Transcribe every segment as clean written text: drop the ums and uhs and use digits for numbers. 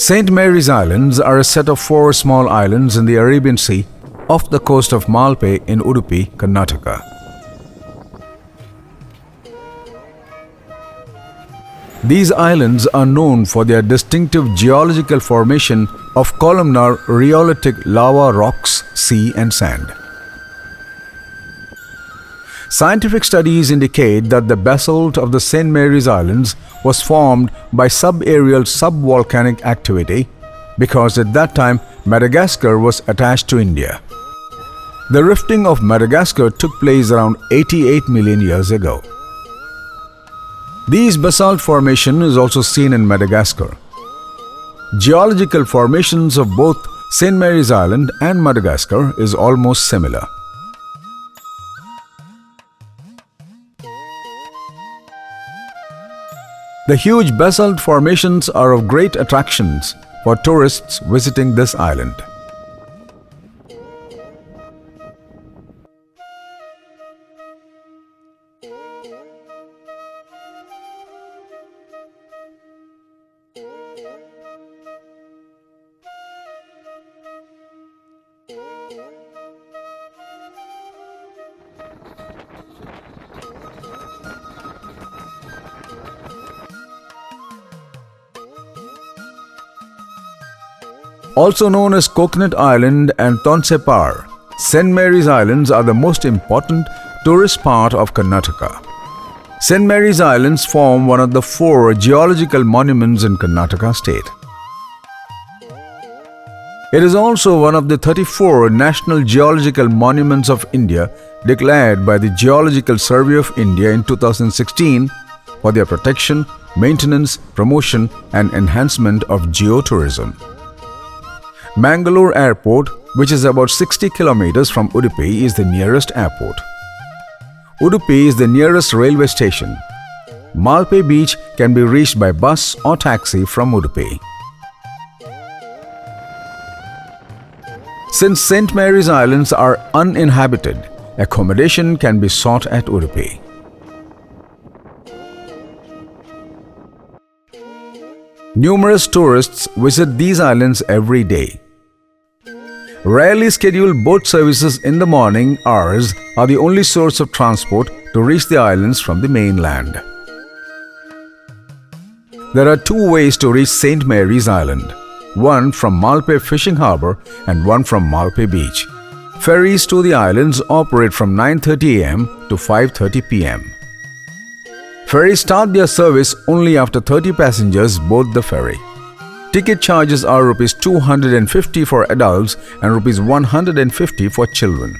St. Mary's Islands are a set of 4 small islands in the Arabian Sea off the coast of Malpe in Udupi, Karnataka. These islands are known for their distinctive geological formation of columnar rhyolitic lava rocks, sea and sand. Scientific studies indicate that the basalt of the St. Mary's Islands was formed by subaerial subvolcanic activity because at that time Madagascar was attached to India. The rifting of Madagascar took place around 88 million years ago. These basalt formation is also seen in Madagascar. Geological formations of both St. Mary's Island and Madagascar is almost similar. The huge basalt formations are of great attractions for tourists visiting this island. Also known as Coconut Island and Tonsepar, St. Mary's Islands are the most important tourist part of Karnataka. St. Mary's Islands form one of the 4 geological monuments in Karnataka state. It is also one of the 34 National Geological Monuments of India declared by the Geological Survey of India in 2016 for their protection, maintenance, promotion and enhancement of geotourism. Mangalore Airport, which is about 60 kilometers from Udupi, is the nearest airport. Udupi is the nearest railway station. Malpe Beach can be reached by bus or taxi from Udupi. Since St. Mary's Islands are uninhabited, accommodation can be sought at Udupi. Numerous tourists visit these islands every day. Rarely scheduled boat services in the morning hours are the only source of transport to reach the islands from the mainland. There are 2 ways to reach St. Mary's Island, one from Malpe Fishing Harbour and one from Malpe Beach. Ferries to the islands operate from 9:30 am to 5:30 pm. Ferries start their service only after 30 passengers board the ferry. Ticket charges are Rs 250 for adults and Rs 150 for children.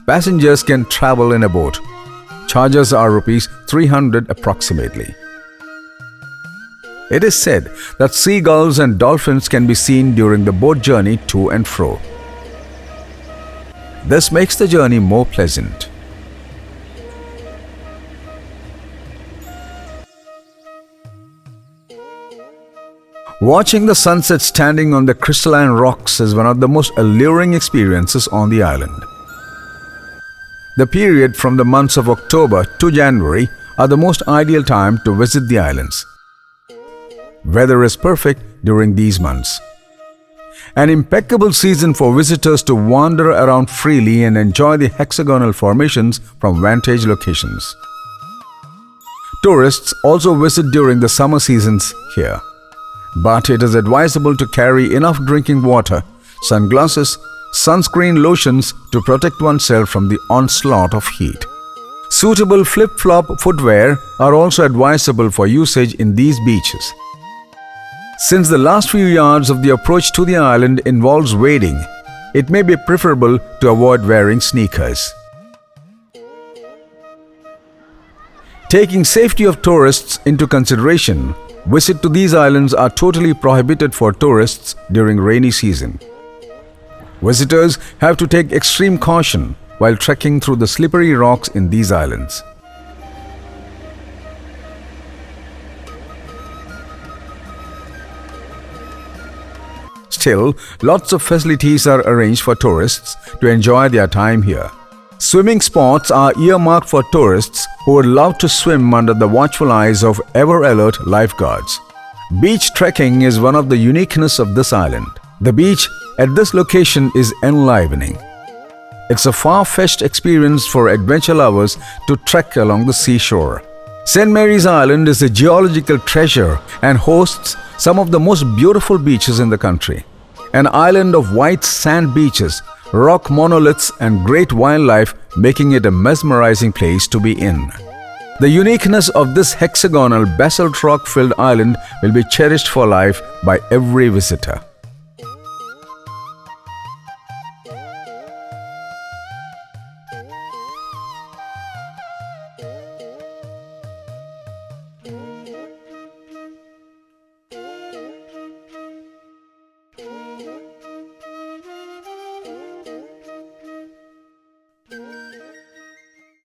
Passengers can travel in a boat. Charges are Rs 300 approximately. It is said that seagulls and dolphins can be seen during the boat journey to and fro. This makes the journey more pleasant. Watching the sunset standing on the crystalline rocks is one of the most alluring experiences on the island. The period from the months of October to January are the most ideal time to visit the islands. Weather is perfect during these months. An impeccable season for visitors to wander around freely and enjoy the hexagonal formations from vantage locations. Tourists also visit during the summer seasons here. But it is advisable to carry enough drinking water, sunglasses, sunscreen lotions to protect oneself from the onslaught of heat. Suitable flip-flop footwear are also advisable for usage in these beaches. Since the last few yards of the approach to the island involves wading, it may be preferable to avoid wearing sneakers. Taking safety of tourists into consideration, visits to these islands are totally prohibited for tourists during rainy season. Visitors have to take extreme caution while trekking through the slippery rocks in these islands. Still, lots of facilities are arranged for tourists to enjoy their time here. Swimming spots are earmarked for tourists who would love to swim under the watchful eyes of ever-alert lifeguards. Beach trekking is one of the uniqueness of this island. The beach at this location is enlivening. It's a far-fetched experience for adventure lovers to trek along the seashore. St. Mary's Island is a geological treasure and hosts some of the most beautiful beaches in the country. An island of white sand beaches, rock monoliths and great wildlife, making it a mesmerizing place to be in. The uniqueness of this hexagonal basalt rock-filled island will be cherished for life by every visitor.